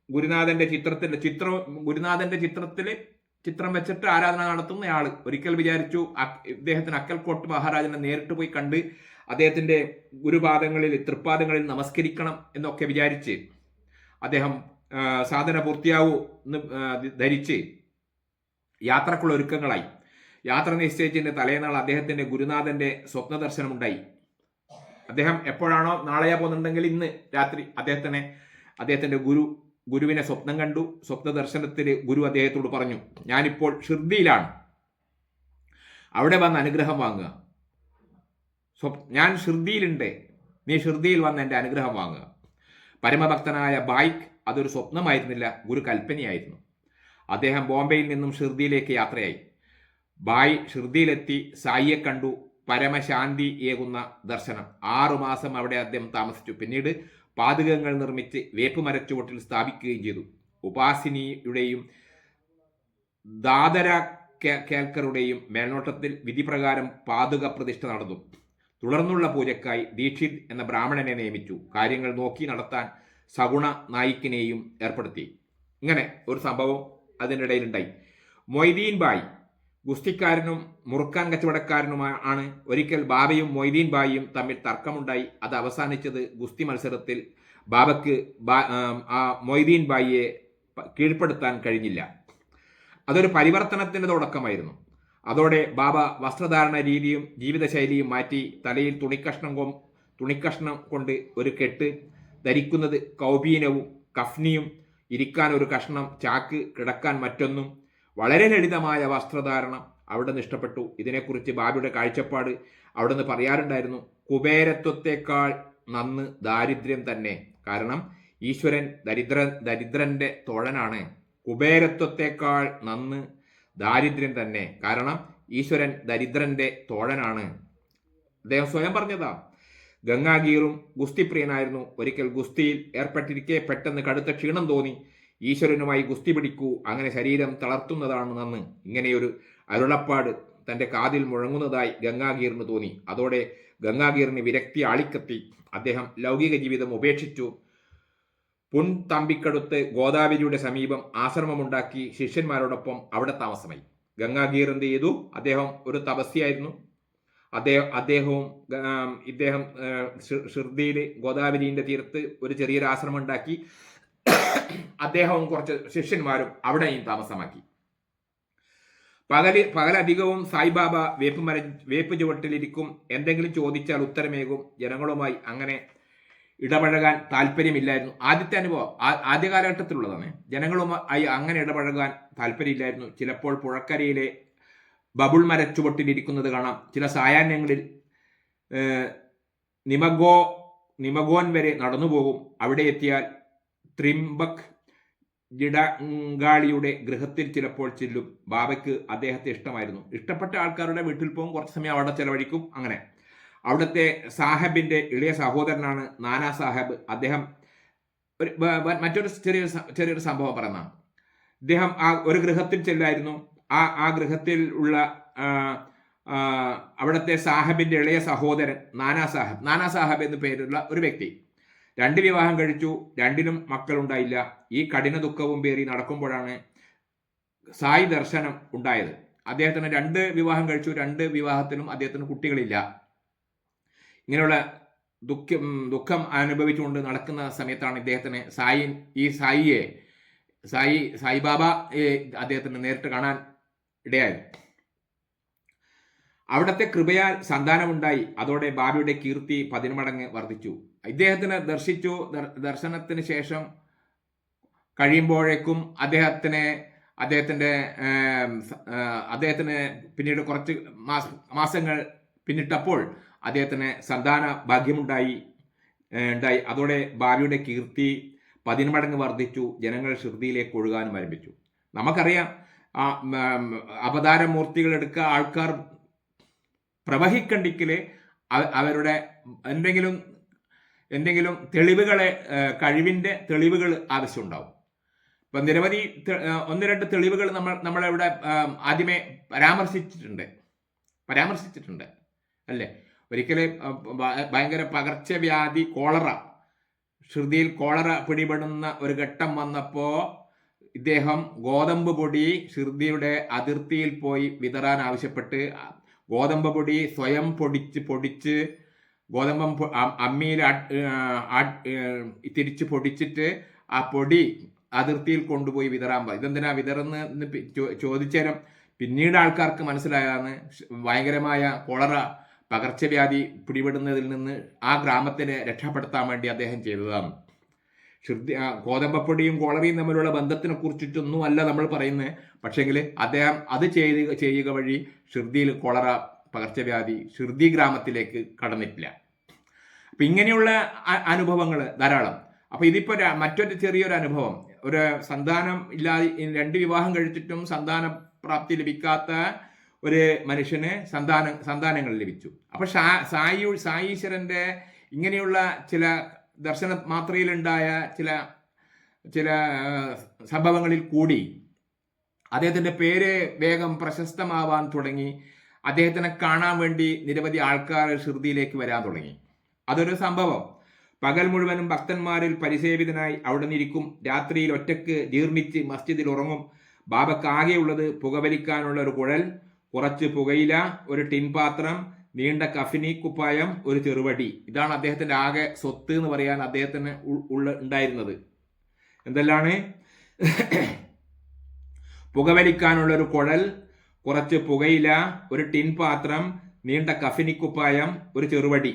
[SPEAKER 1] ഗുരുനാഥന്റെ ചിത്രം വെച്ചിട്ട് ആരാധന നടത്തുന്നയാൾ ഒരിക്കൽ വിചാരിച്ചു ഇദ്ദേഹത്തിന് അക്കൽക്കോട്ട് മഹാരാജനെ നേരിട്ട് പോയി കണ്ട് അദ്ദേഹത്തിന്റെ തൃപ്പാദങ്ങളിൽ നമസ്കരിക്കണം എന്നൊക്കെ വിചാരിച്ച് അദ്ദേഹം സാധന പൂർത്തിയാവൂ എന്ന് ധരിച്ച് യാത്രക്കുള്ള ഒരുക്കങ്ങളായി. യാത്ര നിശ്ചയിച്ചതിന്റെ തലേനാൾ അദ്ദേഹത്തിന്റെ ഗുരുനാഥന്റെ സ്വപ്ന ദർശനമുണ്ടായി. അദ്ദേഹം എപ്പോഴാണോ നാളെയാ പോകുന്നുണ്ടെങ്കിൽ ഇന്ന് രാത്രി അദ്ദേഹത്തിന്റെ ഗുരുവിനെ സ്വപ്നം കണ്ടു. സ്വപ്ന ദർശനത്തിൽ ഗുരു അദ്ദേഹത്തോട് പറഞ്ഞു, ഞാനിപ്പോൾ ഷിർദിയിലാണ്, അവിടെ വന്ന് അനുഗ്രഹം വാങ്ങുക. ഞാൻ ഷിർദിയിലുണ്ട്, നീ ഷിർദിയിൽ വന്ന് എൻ്റെ അനുഗ്രഹം വാങ്ങുക. പരമഭക്തനായ ബായിക്ക് അതൊരു സ്വപ്നമായിരുന്നില്ല, ഗുരു കൽപ്പനയായിരുന്നു. അദ്ദേഹം ബോംബെയിൽ നിന്നും ഷിർദിയിലേക്ക് യാത്രയായി. ബായ് ഷിർദിയിലെത്തി സായിയെ കണ്ടു. പരമശാന്തി ഏകുന്ന ദർശനം. 6 മാസം അവിടെ അദ്ദേഹം താമസിച്ചു. പിന്നീട് പാതുകങ്ങൾ നിർമ്മിച്ച് വേപ്പ് മരച്ചുവട്ടിൽ സ്ഥാപിക്കുകയും ചെയ്തു. ഉപാസിനിയുടെയും ദാദര കേൽക്കറുടെയും മേൽനോട്ടത്തിൽ വിധിപ്രകാരം പാതുക പ്രതിഷ്ഠ നടന്നു. തുടർന്നുള്ള പൂജയ്ക്കായി ദീക്ഷിത് എന്ന ബ്രാഹ്മണനെ നിയമിച്ചു. കാര്യങ്ങൾ നോക്കി നടത്താൻ സഗുണ നായിക്കിനെയും ഏർപ്പെടുത്തി. ഇങ്ങനെ ഒരു സംഭവം അതിനിടയിലുണ്ടായി. മൊയ്തീൻ ബായ് ഗുസ്തിക്കാരനും മുറുക്കാൻ കച്ചവടക്കാരനുമാണ്. ഒരിക്കൽ ബാബയും മൊയ്തീൻ ബായിയും തമ്മിൽ തർക്കമുണ്ടായി. അത് അവസാനിച്ചത് ഗുസ്തി മത്സരത്തിൽ ബാബയ്ക്ക് മൊയ്തീൻ ബായിയെ കീഴ്പ്പെടുത്താൻ കഴിഞ്ഞില്ല. അതൊരു പരിവർത്തനത്തിന്റെ തുടക്കമായിരുന്നു. അതോടെ ബാബ വസ്ത്രധാരണ രീതിയും ജീവിതശൈലിയും മാറ്റി. തലയിൽ തുണിക്കഷ്ണം കൊണ്ട് ഒരു കെട്ട്, ധരിക്കുന്നത് കൗപീനവും കഫ്നിയും, ഇരിക്കാൻ ഒരു കഷ്ണം ചാക്ക്, കിടക്കാൻ മറ്റൊന്നും. വളരെ ലളിതമായ വസ്ത്രധാരണം അവിടുന്ന് ഇഷ്ടപ്പെട്ടു. ഇതിനെക്കുറിച്ച് ബാബയുടെ കാഴ്ചപ്പാട് അവിടുന്ന് പറയാറുണ്ടായിരുന്നു: കുബേരത്വത്തെക്കാൾ നന്ന് ദാരിദ്ര്യം തന്നെ. കാരണം ഈശ്വരൻ ദരിദ്രന്റെ തോഴനാണ്. കുബേരത്വത്തെക്കാൾ നന്ന് ദാരിദ്ര്യം തന്നെ. കാരണം ഈശ്വരൻ ദരിദ്രന്റെ തോഴനാണ്. അദ്ദേഹം സ്വയം പറഞ്ഞതാ. ഗംഗാഗീറും ഗുസ്തിപ്രിയനായിരുന്നു. ഒരിക്കൽ ഗുസ്തിയിൽ ഏർപ്പെട്ടിരിക്കെ പെട്ടെന്ന് കടുത്ത ക്ഷീണം തോന്നി. ഈശ്വരനുമായി ഗുസ്തി പിടിക്കൂ, അങ്ങനെ ശരീരം തളർത്തുന്നതാണ് നന്ന്. ഇങ്ങനെയൊരു അരുളപ്പാട് തന്റെ കാതിൽ മുഴങ്ങുന്നതായി ഗംഗാഗീറിന് തോന്നി. അതോടെ ഗംഗാഗീറിന് വിരക്തി ആളിക്കത്തി. അദ്ദേഹം ലൗകിക ജീവിതം ഉപേക്ഷിച്ചു. പുൻതമ്പിക്കടുത്ത് ഗോദാവരിയുടെ സമീപം ആശ്രമമുണ്ടാക്കി ശിഷ്യന്മാരോടൊപ്പം അവിടെ താമസമായി. ഗംഗാഗീർ എന്ത് ചെയ്തു? അദ്ദേഹം ഒരു തപസ്യായിരുന്നു. ഇദ്ദേഹം ഷിർദിയിൽ ഗോദാവരിന്റെ തീരത്ത് ഒരു ചെറിയൊരു ആശ്രമം ഉണ്ടാക്കി. അദ്ദേഹവും കുറച്ച് ശിഷ്യന്മാരും അവിടെയും താമസമാക്കി. പകലധികവും സായിബാബ വേപ്പ് ചുവട്ടിലിരിക്കും. എന്തെങ്കിലും ചോദിച്ചാൽ ഉത്തരമേകും. ജനങ്ങളുമായി അങ്ങനെ ഇടപഴകാൻ താല്പര്യമില്ലായിരുന്നു. ആദ്യത്തെ അനുഭവം ആദ്യ കാലഘട്ടത്തിലുള്ളതാണ്. ജനങ്ങളുമായി അങ്ങനെ ഇടപഴകാൻ താല്പര്യമില്ലായിരുന്നു. ചിലപ്പോൾ പുഴക്കരയിലെ ബബുൾ മരച്ചുവട്ടിലിരിക്കുന്നത് കാണാം. ചില സായാഹ്നങ്ങളിൽ നിമഗോൻ വരെ നടന്നു പോകും. അവിടെ എത്തിയാൽ ത്രിംബക് ജിഡങ്കാളിയുടെ ഗൃഹത്തിൽ ചിലപ്പോൾ ചെല്ലും. ബാബയ്ക്ക് അദ്ദേഹത്തെ ഇഷ്ടമായിരുന്നു. ഇഷ്ടപ്പെട്ട ആൾക്കാരുടെ വീട്ടിൽ പോകും, കുറച്ച് സമയം അവിടെ ചെലവഴിക്കും. അങ്ങനെ അവിടുത്തെ സാഹബിന്റെ ഇളയ സഹോദരനാണ് നാനാ സാഹബ്. അദ്ദേഹം മറ്റൊരു ചെറിയൊരു സംഭവം പറഞ്ഞാണ്. ഇദ്ദേഹം ഒരു ഗൃഹത്തിൽ ചെല്ലായിരുന്നു. ആ ഗൃഹത്തിൽ ഉള്ള അവിടുത്തെ സാഹബിന്റെ ഇളയ സഹോദരൻ നാനാ സാഹബ് എന്നു പേരുള്ള ഒരു വ്യക്തി 2 വിവാഹം കഴിച്ചു. 2നും മക്കളുണ്ടായില്ല. ഈ കഠിന ദുഃഖവും പേറി നടക്കുമ്പോഴാണ് സായി ദർശനം ഉണ്ടായത്. അദ്ദേഹത്തിന് 2 വിവാഹം കഴിച്ചു. 2 വിവാഹത്തിനും അദ്ദേഹത്തിന് കുട്ടികളില്ല. ഇങ്ങനെയുള്ള ദുഃഖം അനുഭവിച്ചുകൊണ്ട് നടക്കുന്ന സമയത്താണ് ഇദ്ദേഹത്തിന് സായിബാബ അദ്ദേഹത്തിന് നേരിട്ട് കാണാൻ ഇടയായത്. അവിടുത്തെ കൃപയാൽ സന്താനമുണ്ടായി. അതോടെ ബാബയുടെ കീർത്തി 10 മടങ്ങ് വർദ്ധിച്ചു. ഇദ്ദേഹത്തിന് ദർശനത്തിന് ശേഷം കഴിയുമ്പോഴേക്കും അദ്ദേഹത്തിന് പിന്നീട് കുറച്ച് മാസങ്ങൾ പിന്നിട്ടപ്പോൾ അദ്ദേഹത്തിന് സന്താന ഭാഗ്യമുണ്ടായി. അതോടെ ബാബയുടെ കീർത്തി 10 മടങ്ങ് വർദ്ധിച്ചു. ജനങ്ങൾ ഷിർദിയിലേക്ക് ഒഴുകാനും ആരംഭിച്ചു. നമുക്കറിയാം, അവതാരമൂർത്തികൾ എടുക്കുക, ആൾക്കാർ പ്രവഹിക്കണ്ടിക്കല് അവരുടെ എന്തെങ്കിലും തെളിവുകളെ, കഴിവിന്റെ തെളിവുകൾ ആവശ്യമുണ്ടാവും. ഇപ്പൊ നിരവധി 1-2 തെളിവുകൾ നമ്മളിവിടെ ആദ്യമേ പരാമർശിച്ചിട്ടുണ്ട് അല്ലേ? ഒരിക്കലും ഭയങ്കര പകർച്ചവ്യാധി ഷിർദിയിൽ കോളറ പിടിപെടുന്ന ഒരു ഘട്ടം വന്നപ്പോ ഇദ്ദേഹം ഗോതമ്പ് പൊടി ഷിർദിയുടെ അതിർത്തിയിൽ പോയി വിതറാൻ ആവശ്യപ്പെട്ട് ഗോതമ്പ് പൊടി സ്വയം പൊടിച്ച് ഗോതമ്പ് അമ്മിയിൽ തിരിച്ച് പൊടിച്ചിട്ട് ആ പൊടി അതിർത്തിയിൽ കൊണ്ടുപോയി വിതറാൻ പറയും. ഇതെന്തിനാ വിതറുന്ന ചോദിച്ചേരം പിന്നീട് ആൾക്കാർക്ക് മനസ്സിലായാന്ന് ഭയങ്കരമായ കോളറ പകർച്ചവ്യാധി പിടിപെടുന്നതിൽ നിന്ന് ആ ഗ്രാമത്തിനെ രക്ഷപ്പെടുത്താൻ വേണ്ടി അദ്ദേഹം ചെയ്തതാണ്. ഗോതമ്പപ്പൊടിയും കോളറയും തമ്മിലുള്ള ബന്ധത്തിനെ കുറിച്ചിട്ടൊന്നും അല്ല നമ്മൾ പറയുന്നത്. പക്ഷെങ്കിൽ അദ്ദേഹം അത് ചെയ്യുക വഴി ഷിർദിയിൽ കോളറ പകർച്ചവ്യാധി ഷിർദി ഗ്രാമത്തിലേക്ക് കടന്നിട്ടില്ല. അപ്പൊ ഇങ്ങനെയുള്ള അനുഭവങ്ങൾ ധാരാളം. അപ്പൊ ഇതിപ്പോ മറ്റൊരു ചെറിയൊരു അനുഭവം, ഒരു സന്താനം ഇല്ലാതെ 2 വിവാഹം കഴിച്ചിട്ടും സന്താന പ്രാപ്തി ലഭിക്കാത്ത ഒരു മനുഷ്യന് സന്താനങ്ങൾ ലഭിച്ചു. അപ്പൊ സായീശ്വരന്റെ ഇങ്ങനെയുള്ള ചില ദർശന മാത്രയിലുണ്ടായ ചില സംഭവങ്ങളിൽ കൂടി അദ്ദേഹത്തിന്റെ പേര് വേഗം പ്രശസ്തമാവാൻ തുടങ്ങി. അദ്ദേഹത്തിനെ കാണാൻ വേണ്ടി നിരവധി ആൾക്കാർ ഷിർദിയിലേക്ക് വരാൻ തുടങ്ങി. അതൊരു സംഭവം. പകൽ മുഴുവനും ഭക്തന്മാരിൽ പരിസേവിതനായി അവിടെ നിന്നിരിക്കും. രാത്രിയിൽ ഒറ്റക്ക് ജീർണിച്ച് മസ്ജിദിൽ ഉറങ്ങും. ബാബക്ക് ആകെയുള്ളത് പുകവലിക്കാനുള്ള ഒരു കുഴൽ, കുറച്ച് പുകയില, ഒരു ടിൻ പാത്രം, നീണ്ട കഫിനി കുപ്പായം, ഒരു ചെറുവടി. ഇതാണ് അദ്ദേഹത്തിന്റെ ആകെ സ്വത്ത് എന്ന് പറയാൻ അദ്ദേഹത്തിന് ഉണ്ടായിരുന്നത്. എന്തെല്ലാണ്? പുകവലിക്കാനുള്ള ഒരു കുഴൽ, കുറച്ച് പുകയില, ഒരു ടിൻ പാത്രം, നീണ്ട കഫിനി കുപ്പായം, ഒരു ചെറുവടി.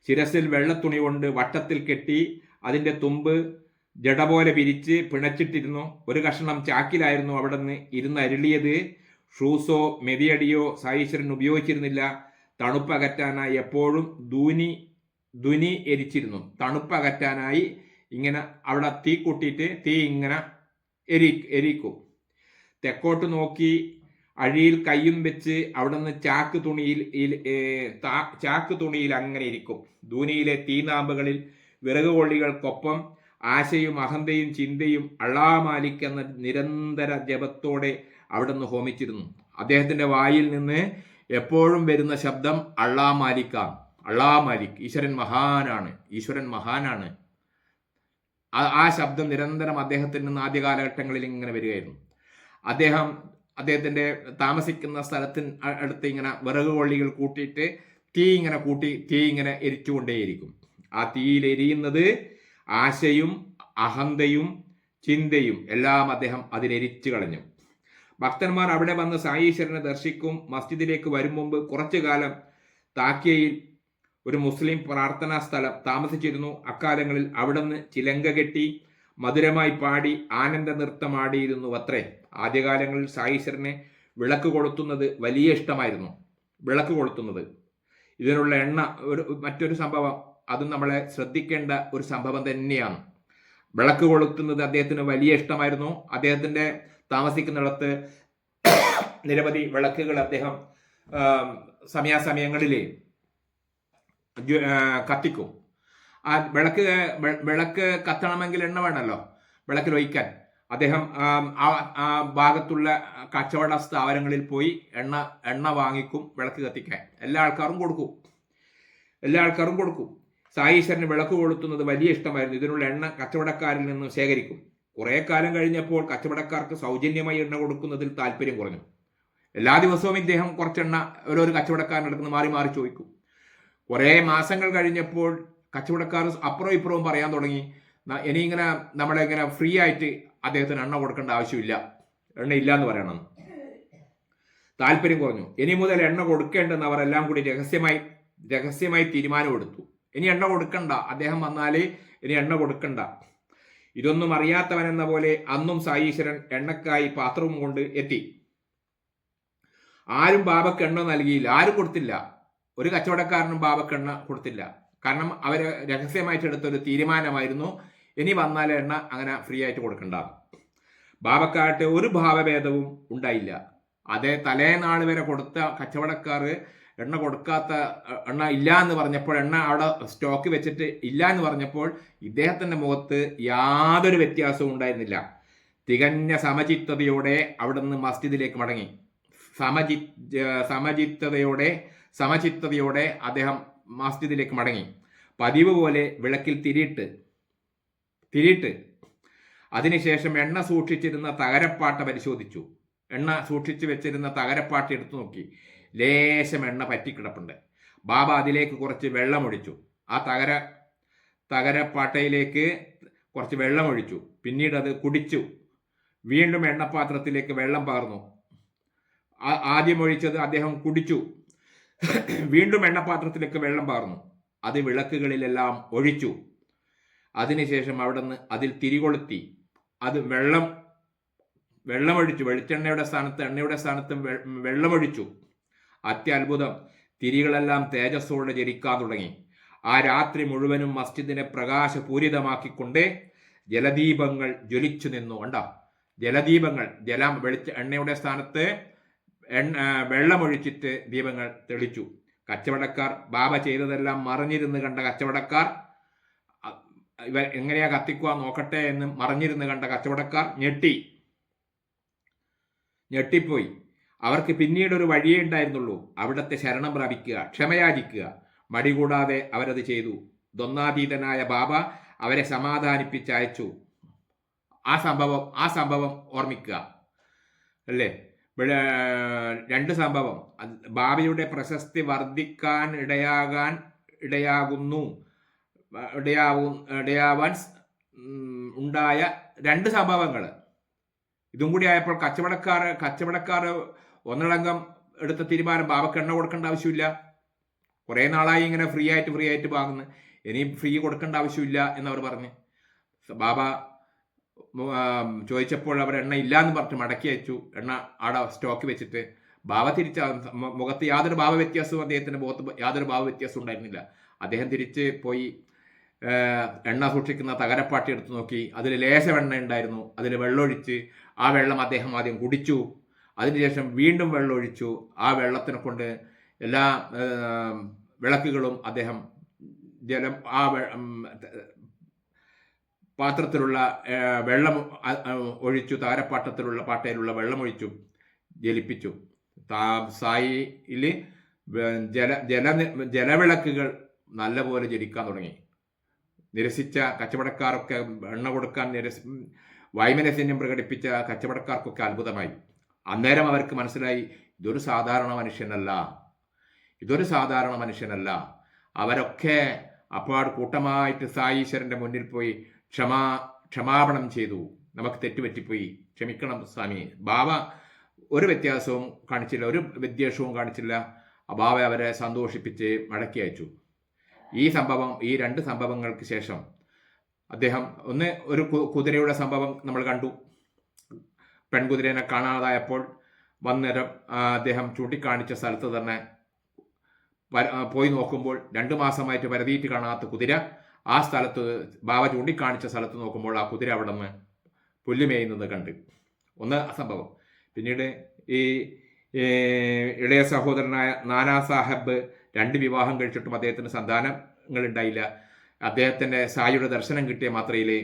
[SPEAKER 1] ശിരസിൽ വെള്ളത്തുണി കൊണ്ട് വട്ടത്തിൽ കെട്ടി അതിന്റെ തുമ്പ് ജട പോലെ പിരിച്ച് പിണച്ചിട്ടിരുന്നു. ഒരു കഷണം ചാക്കിലായിരുന്നു അവിടെ നിന്ന് ഇരുന്ന് അരുളിയത്. ഷൂസോ മെതിയടിയോ സായീശ്വരൻ ഉപയോഗിച്ചിരുന്നില്ല. തണുപ്പകറ്റാനായി എപ്പോഴും ധുനി എരിച്ചിരുന്നു. തണുപ്പകറ്റാനായി ഇങ്ങനെ അവിടെ തീ കൂട്ടിയിട്ട് തീ ഇങ്ങനെ എരിക്കും. തെക്കോട്ട് നോക്കി അഴിയിൽ കയ്യും വെച്ച് അവിടെ നിന്ന് ചാക്ക് തുണിയിൽ അങ്ങനെ ഇരിക്കും. ധൂനിയിലെ തീനാമ്പുകളിൽ വിറകുകൊള്ളികൾക്കൊപ്പം ആശയും അഹന്തയും ചിന്തയും അള്ളാ മാലിക് എന്ന നിരന്തര ജപത്തോടെ അവിടെ നിന്ന് ഹോമിച്ചിരുന്നു. അദ്ദേഹത്തിന്റെ വായിൽ നിന്ന് എപ്പോഴും വരുന്ന ശബ്ദം അള്ളാ മാലിക്കാണ്. അള്ളാ മാലിക്, ഈശ്വരൻ മഹാനാണ്. ആ ശബ്ദം നിരന്തരം അദ്ദേഹത്തിൽ നിന്ന് ആദ്യ കാലഘട്ടങ്ങളിൽ ഇങ്ങനെ വരികയായിരുന്നു. അദ്ദേഹത്തിന്റെ താമസിക്കുന്ന സ്ഥലത്തിന് അടുത്ത് ഇങ്ങനെ വിറക് കൊള്ളികൾ കൂട്ടിയിട്ട് തീ ഇങ്ങനെ എരിച്ചുകൊണ്ടേയിരിക്കും. ആ തീയിൽ എരിയുന്നത് ആശയും അഹന്തയും ചിന്തയും എല്ലാം അദ്ദേഹം അതിലെരിച്ചു കളഞ്ഞു. ഭക്തന്മാർ അവിടെ വന്ന് സായീശ്വരനെ ദർശിക്കും. മസ്ജിദിലേക്ക് വരും മുമ്പ് കുറച്ചു കാലം താക്കിയയിൽ ഒരു മുസ്ലിം പ്രാർത്ഥനാ സ്ഥലം താമസിച്ചിരുന്നു. അക്കാലങ്ങളിൽ അവിടുന്ന് ചിലങ്ക കെട്ടി മധുരമായി പാടി ആനന്ദ നൃത്തമാടിയിരുന്നു അത്രേ. ആദ്യകാലങ്ങളിൽ സായീശ്വരനെ വിളക്ക് കൊളുത്തുന്നത് വലിയ ഇഷ്ടമായിരുന്നു. വിളക്ക് കൊളുത്തുന്നത്, ഇതിനുള്ള എണ്ണ മറ്റൊരു സംഭവം, അതും നമ്മളെ ശ്രദ്ധിക്കേണ്ട ഒരു സംഭവം തന്നെയാണ്. വിളക്ക് കൊളുത്തുന്നത് അദ്ദേഹത്തിന് വലിയ ഇഷ്ടമായിരുന്നു. അദ്ദേഹത്തിന്റെ താമസിക്കുന്നിടത്ത് നിരവധി വിളക്കുകൾ അദ്ദേഹം സമയാസമയങ്ങളിൽ കത്തിക്കും. ആ വിളക്ക് കത്തണമെങ്കിൽ എണ്ണ വേണമല്ലോ വിളക്കിൽ ഒഴിക്കാൻ. അദ്ദേഹം ആ ഭാഗത്തുള്ള കച്ചവട സ്ഥാപനങ്ങളിൽ പോയി എണ്ണ വാങ്ങിക്കും വിളക്ക് കത്തിക്കാൻ. എല്ലാ ആൾക്കാരും കൊടുക്കും. സായീശ്വരന് വിളക്ക് കൊളുത്തുന്നത് വലിയ ഇഷ്ടമായിരുന്നു. ഇതിനുള്ള എണ്ണ കച്ചവടക്കാരിൽ നിന്ന് ശേഖരിക്കും. കുറെ കാലം കഴിഞ്ഞപ്പോൾ കച്ചവടക്കാർക്ക് സൗജന്യമായി എണ്ണ കൊടുക്കുന്നതിൽ താല്പര്യം കുറഞ്ഞു. എല്ലാ ദിവസവും ഇദ്ദേഹം കുറച്ചെണ്ണ ഓരോരു കച്ചവടക്കാരൻ്റെ അടുത്ത് മാറി മാറി ചോദിക്കും. കുറെ മാസങ്ങൾ കഴിഞ്ഞപ്പോൾ കച്ചവടക്കാർ അപ്പുറവും ഇപ്പുറവും പറയാൻ തുടങ്ങി, ഇനി ഇങ്ങനെ ഫ്രീ ആയിട്ട് അദ്ദേഹത്തിന് എണ്ണ കൊടുക്കേണ്ട ആവശ്യമില്ല, എണ്ണ ഇല്ല എന്ന് പറയണം. താല്പര്യം കുറഞ്ഞു. ഇനി മുതൽ എണ്ണ കൊടുക്കേണ്ടെന്ന് അവർ എല്ലാം കൂടി രഹസ്യമായി തീരുമാനമെടുത്തു. ഇനി എണ്ണ കൊടുക്കണ്ട, അദ്ദേഹം വന്നാലേ ഇനി എണ്ണ കൊടുക്കണ്ട. ഇതൊന്നും അറിയാത്തവനെന്ന പോലെ അന്നും സായീശ്വരൻ എണ്ണക്കായി പാത്രവും കൊണ്ട് എത്തി. ആരും ബാബക്ക് എണ്ണ നൽകിയില്ല, ആരും കൊടുത്തില്ല. ഒരു കച്ചവടക്കാരനും ബാബക്ക് എണ്ണ കൊടുത്തില്ല. കാരണം അവര് രഹസ്യമായിട്ട് എടുത്തൊരു തീരുമാനമായിരുന്നു, ഇനി വന്നാൽ എണ്ണ അങ്ങനെ ഫ്രീ ആയിട്ട് കൊടുക്കണ്ട. ബാബക്കായിട്ട് ഒരു ഭാവഭേദവും ഉണ്ടായില്ല. അതേ തലേനാൾ വരെ കൊടുത്ത കച്ചവടക്കാർ എണ്ണ ഇല്ല എന്ന് പറഞ്ഞപ്പോൾ, എണ്ണ അവിടെ സ്റ്റോക്ക് വെച്ചിട്ട് ഇല്ല എന്ന് പറഞ്ഞപ്പോൾ ഇദ്ദേഹത്തിന്റെ മുഖത്ത് യാതൊരു വ്യത്യാസവും ഉണ്ടായിരുന്നില്ല. തികഞ്ഞ സമചിത്തതയോടെ അവിടുന്ന് മസ്ജിദിലേക്ക് മടങ്ങി. സമചിത്തതയോടെ അദ്ദേഹം മസ്ജിദിലേക്ക് മടങ്ങി. പതിവ് പോലെ വിളക്കിൽ തിരിയിട്ട് അതിനുശേഷം എണ്ണ സൂക്ഷിച്ചിരുന്ന തകരപ്പാട്ട പരിശോധിച്ചു. എണ്ണ സൂക്ഷിച്ചു വെച്ചിരുന്ന തകരപ്പാട്ട എടുത്തു നോക്കി. ലേശം എണ്ണ പറ്റിക്കിടപ്പുണ്ട്. ബാബ അതിലേക്ക് കുറച്ച് വെള്ളമൊഴിച്ചു. ആ തകരപ്പാട്ടയിലേക്ക് കുറച്ച് വെള്ളമൊഴിച്ചു. പിന്നീട് അത് കുടിച്ചു. വീണ്ടും എണ്ണപ്പാത്രത്തിലേക്ക് വെള്ളം പകർന്നു. ആദ്യം ഒഴിച്ചത് അദ്ദേഹം കുടിച്ചു. വീണ്ടും എണ്ണപ്പാത്രത്തിലേക്ക് വെള്ളം പകർന്നു. അത് വിളക്കുകളിലെല്ലാം ഒഴിച്ചു. അതിനുശേഷം അവിടുന്ന് അതിൽ തിരികൊളുത്തി. അത് വെള്ളമൊഴിച്ചു. വെളിച്ചെണ്ണയുടെ സ്ഥാനത്ത് എണ്ണയുടെ സ്ഥാനത്ത് വെള്ളമൊഴിച്ചു. അത്യത്ഭുതം, തിരികളെല്ലാം തേജസ്സോടെ ജലിക്കാൻ തുടങ്ങി. ആ രാത്രി മുഴുവനും മസ്ജിദിനെ പ്രകാശപൂരിതമാക്കിക്കൊണ്ട് ജലദീപങ്ങൾ ജ്വലിച്ചു നിന്നു. ജലദീപങ്ങൾ, എണ്ണയുടെ സ്ഥാനത്ത് വെള്ളമൊഴിച്ചിട്ട് ദീപങ്ങൾ തെളിച്ചു. കച്ചവടക്കാർ, ബാബ ചെയ്തതെല്ലാം മറിഞ്ഞിരുന്ന് കണ്ട കച്ചവടക്കാർ, ഇവ എങ്ങനെയാ കത്തിക്കുക നോക്കട്ടെ എന്ന് മറിഞ്ഞിരുന്ന് കണ്ട കച്ചവടക്കാർ ഞെട്ടിപ്പോയി. അവർക്ക് പിന്നീട് ഒരു വഴിയേ ഉണ്ടായിരുന്നുള്ളൂ, അവിടത്തെ ശരണം പ്രാപിക്കുക, ക്ഷമയാചിക്കുക. മടി കൂടാതെ അവരത് ചെയ്തു. ദ്വന്ദ്വാതീതനായ ബാബ അവരെ സമാധാനിപ്പിച്ചയച്ചു. ആ സംഭവം ഓർമ്മിക്കുക അല്ലേ. രണ്ട് സംഭവം ബാബയുടെ പ്രശസ്തി വർദ്ധിക്കാൻ ഇടയാവാൻ ഉണ്ടായ രണ്ട് സംഭവങ്ങൾ. ഇതും കൂടി ആയപ്പോൾ കച്ചവടക്കാർ ഒന്നടങ്കം എടുത്ത തീരുമാനം, ബാബക്ക് എണ്ണ കൊടുക്കേണ്ട ആവശ്യമില്ല, കുറേ നാളായി ഇങ്ങനെ ഫ്രീ ആയിട്ട് വാങ്ങുന്നു, ഇനിയും ഫ്രീ കൊടുക്കേണ്ട ആവശ്യമില്ല എന്നവർ പറഞ്ഞ്. ബാബ ചോദിച്ചപ്പോൾ അവർ എണ്ണ ഇല്ലാന്ന് പറഞ്ഞ് മടക്കി അയച്ചു. എണ്ണ അവിടെ സ്റ്റോക്ക് വെച്ചിട്ട് ബാബ മുഖത്ത് യാതൊരു ഭാവ വ്യത്യാസവും, അദ്ദേഹത്തിൻ്റെ മുഖത്ത് യാതൊരു ഭാവ വ്യത്യാസവും ഉണ്ടായിരുന്നില്ല. അദ്ദേഹം തിരിച്ച് പോയി എണ്ണ സൂക്ഷിക്കുന്ന തകരപ്പാട്ടി എടുത്ത് നോക്കി. അതിൽ ലേശം എണ്ണ ഉണ്ടായിരുന്നു. അതിൽ വെള്ളമൊഴിച്ച് ആ വെള്ളം അദ്ദേഹം ആദ്യം കുടിച്ചു. അതിനുശേഷം വീണ്ടും വെള്ളമൊഴിച്ചു. ആ വെള്ളത്തിനെ കൊണ്ട് എല്ലാ വിളക്കുകളും അദ്ദേഹം പാത്രത്തിലുള്ള വെള്ളം ഒഴിച്ചു, പാട്ടയിലുള്ള വെള്ളമൊഴിച്ചു ജലിപ്പിച്ചു. സായിയിൽ ജലവിളക്കുകൾ നല്ലപോലെ ജലിക്കാൻ തുടങ്ങി. നിരസിച്ച കച്ചവടക്കാരൊക്കെ എണ്ണ കൊടുക്കാൻ വൈമനസ്യം പ്രകടിപ്പിച്ച കച്ചവടക്കാർക്കൊക്കെ അത്ഭുതമായി. അന്നേരം അവർക്ക് മനസ്സിലായി, ഇതൊരു സാധാരണ മനുഷ്യനല്ല. അവരൊക്കെ അപ്പാട് കൂട്ടമായിട്ട് സായീശ്വരൻ്റെ മുന്നിൽ പോയി ക്ഷമാപണം ചെയ്തു. നമുക്ക് തെറ്റുപറ്റിപ്പോയി, ക്ഷമിക്കണം സ്വാമി. ബാബ ഒരു വ്യത്യാസവും കാണിച്ചില്ല, ഒരു വിദ്വേഷവും കാണിച്ചില്ല. ബാബ അവരെ സന്തോഷിപ്പിച്ച് മടക്കി അയച്ചു. ഈ രണ്ട് സംഭവങ്ങൾക്ക് ശേഷം അദ്ദേഹം ഒരു കുതിരയുടെ സംഭവം നമ്മൾ കണ്ടു. പെൺകുതിരേനെ കാണാതായപ്പോൾ വന്നേരം അദ്ദേഹം ചൂണ്ടിക്കാണിച്ച സ്ഥലത്ത് തന്നെ പോയി നോക്കുമ്പോൾ 2 മാസമായിട്ട് പരതിയിട്ട് കാണാത്ത കുതിര, ആ സ്ഥലത്ത് ബാബ ചൂണ്ടിക്കാണിച്ച സ്ഥലത്ത് നോക്കുമ്പോൾ ആ കുതിര അവിടെ നിന്ന് പുല്ലുമേയുന്നത് കണ്ട്. സംഭവം. പിന്നീട് ഈ ഇളയ സഹോദരനായ നാനാ സാഹബ് 2 വിവാഹം കഴിച്ചിട്ടും അദ്ദേഹത്തിന് സന്താനങ്ങൾ ഉണ്ടായില്ല. അദ്ദേഹത്തിൻ്റെ സായിയുടെ ദർശനം കിട്ടിയ മാത്രയിലെ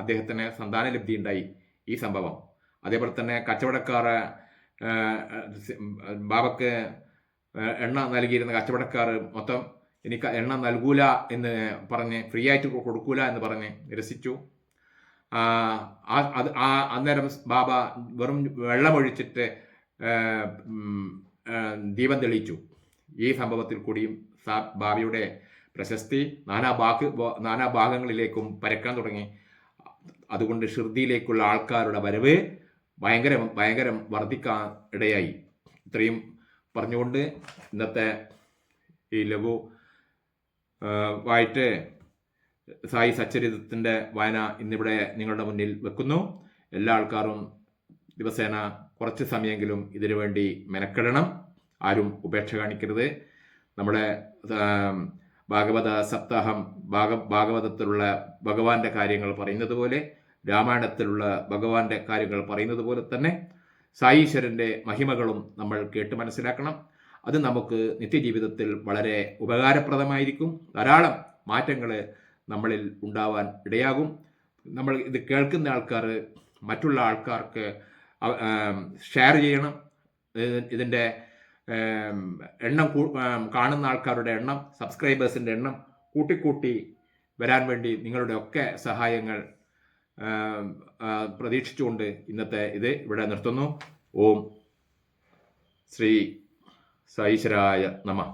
[SPEAKER 1] അദ്ദേഹത്തിന് സന്താനലബ്ധി ഉണ്ടായി. ഈ സംഭവം. അതേപോലെ തന്നെ കച്ചവടക്കാർ ബാബക്ക് എണ്ണ നൽകിയിരുന്ന കച്ചവടക്കാർ മൊത്തം എനിക്ക് എണ്ണ നൽകൂല എന്ന് പറഞ്ഞ്, ഫ്രീ ആയിട്ട് കൊടുക്കൂല എന്ന് പറഞ്ഞ് നിരസിച്ചു. അന്നേരം ബാബ വെറും വെള്ളമൊഴിച്ചിട്ട് ദീപം തെളിയിച്ചു. ഈ സംഭവത്തിൽ കൂടിയും ബാബയുടെ പ്രശസ്തി നാനാ ഭാഗങ്ങളിലേക്കും പരക്കാൻ തുടങ്ങി. അതുകൊണ്ട് ഷിർദിയിലേക്കുള്ള ആൾക്കാരുടെ വരവ് ഭയങ്കരം വർദ്ധിക്കാൻ ഇടയായി. ഇത്രയും പറഞ്ഞുകൊണ്ട് ഇന്നത്തെ ഈ ലഘു വായിട്ട് സായി സച്ചരിതത്തിൻ്റെ വായന ഇന്നിവിടെ നിങ്ങളുടെ മുന്നിൽ വെക്കുന്നു. എല്ലാ ആൾക്കാരും ദിവസേന കുറച്ച് സമയമെങ്കിലും ഇതിനു വേണ്ടി മെനക്കെടണം. ആരും ഉപേക്ഷ കാണിക്കരുത്. നമ്മുടെ ഭാഗവത സപ്താഹം ഭാഗവതത്തിലുള്ള ഭഗവാന്റെ കാര്യങ്ങൾ പറയുന്നത് പോലെ, രാമായണത്തിലുള്ള ഭഗവാന്റെ കാര്യങ്ങൾ പറയുന്നത് പോലെ തന്നെ സായീശ്വരൻ്റെ മഹിമകളും നമ്മൾ കേട്ട് മനസ്സിലാക്കണം. അത് നമുക്ക് നിത്യജീവിതത്തിൽ വളരെ ഉപകാരപ്രദമായിരിക്കും. ധാരാളം മാറ്റങ്ങൾ നമ്മളിൽ ഉണ്ടാവാൻ ഇടയാകും. നമ്മൾ ഇത് കേൾക്കുന്ന ആൾക്കാർ മറ്റുള്ള ആൾക്കാർക്ക് ഷെയർ ചെയ്യണം. ഇതിൻ്റെ എണ്ണം കാണുന്ന ആൾക്കാരുടെ എണ്ണം, സബ്സ്ക്രൈബേഴ്സിൻ്റെ എണ്ണം കൂട്ടിക്കൂട്ടി വരാൻ വേണ്ടി നിങ്ങളുടെ ഒക്കെ സഹായങ്ങൾ പ്രതീക്ഷിച്ചുകൊണ്ട് ഇന്നത്തെ ഇത് ഇവിടെ നിർത്തുന്നു. ഓം ശ്രീ സായീശ്വരായ നമഃ.